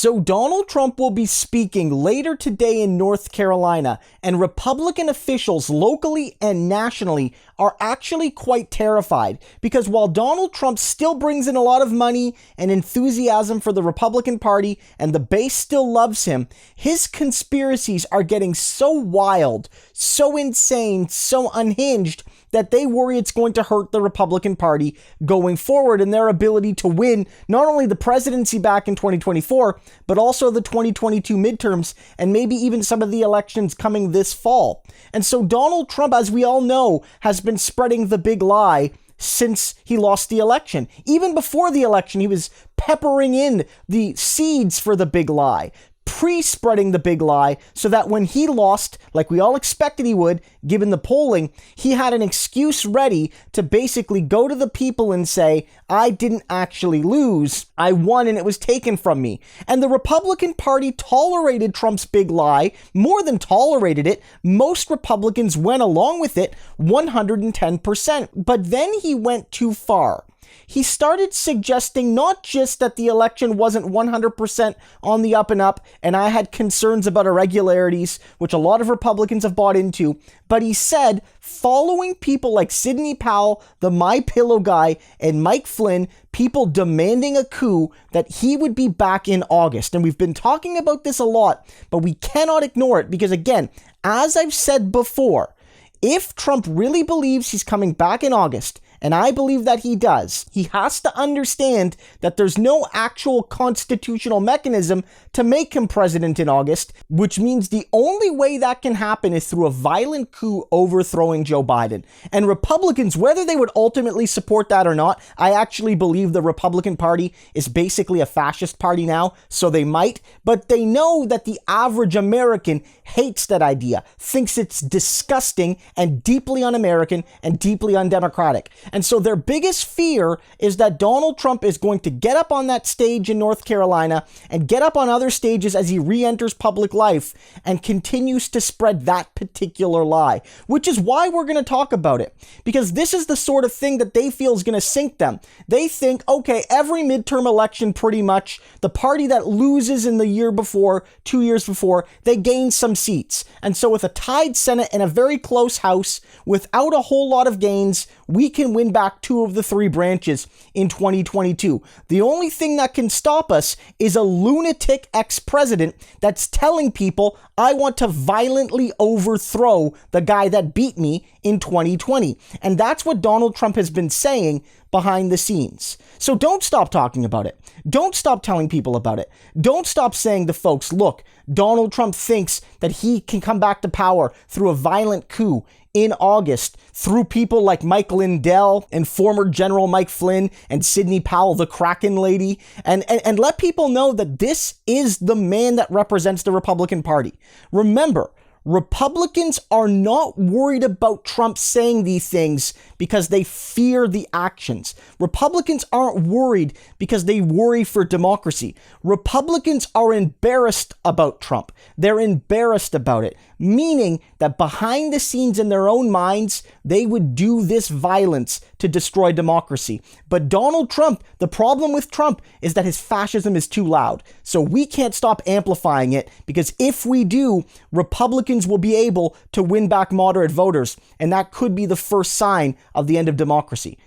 So Donald Trump will be speaking later today in North Carolina, and Republican officials locally and nationally are actually quite terrified because while Donald Trump still brings in a lot of money and enthusiasm for the Republican Party and the base still loves him, his conspiracies are getting so wild, so insane, so unhinged that they worry it's going to hurt the Republican Party going forward and their ability to win not only the presidency back in 2024, but also the 2022 midterms and maybe even some of the elections coming this fall. And so Donald Trump, as we all know, has been spreading the big lie since he lost the election. Even before the election, he was peppering in the seeds for the big lie, pre-spreading the big lie so that when he lost, like we all expected he would, given the polling, he had an excuse ready to basically go to the people and say, I didn't actually lose, I won and it was taken from me. And the Republican Party tolerated Trump's big lie, more than tolerated it. Most Republicans went along with it 110%. But then he went too far. He started suggesting not just that the election wasn't 100% on the up and up, and I had concerns about irregularities, which a lot of Republicans have bought into, but he said, following people like Sidney Powell, the MyPillow guy, and Mike Flynn, people demanding a coup, that he would be back in August. And we've been talking about this a lot, but we cannot ignore it because, again, as I've said before, if Trump really believes he's coming back in August, and I believe that he does, he has to understand that there's no actual constitutional mechanism to make him president in August, which means the only way that can happen is through a violent coup overthrowing Joe Biden. And Republicans, whether they would ultimately support that or not, I actually believe the Republican Party is basically a fascist party now, so they might, but they know that the average American hates that idea, thinks it's disgusting and deeply un-American and deeply undemocratic. And so their biggest fear is that Donald Trump is going to get up on that stage in North Carolina and get up on other stages as he re-enters public life and continues to spread that particular lie, which is why we're going to talk about it, because this is the sort of thing that they feel is going to sink them. They think, okay, every midterm election, pretty much, the party that loses in the year before, 2 years before, they gain some seats. And so with a tied Senate and a very close House, without a whole lot of gains, we can win back 2 of the 3 branches in 2022. The only thing that can stop us is a lunatic ex-president that's telling people, I want to violently overthrow the guy that beat me in 2020. And that's what Donald Trump has been saying behind the scenes. So don't stop talking about it. Don't stop telling people about it. Don't stop saying to folks, look, Donald Trump thinks that he can come back to power through a violent coup in August through people like Mike Lindell and former General Mike Flynn and Sidney Powell, the Kraken lady, and let people know that this is the man that represents the Republican Party. Remember, Republicans are not worried about Trump saying these things because they fear the actions. Republicans aren't worried because they worry for democracy. Republicans are embarrassed about Trump. They're embarrassed about it, meaning that behind the scenes in their own minds, they would do this violence to destroy democracy. But Donald Trump, the problem with Trump is that his fascism is too loud. So we can't stop amplifying it because if we do, Republicans will be able to win back moderate voters, and that could be the first sign of the end of democracy.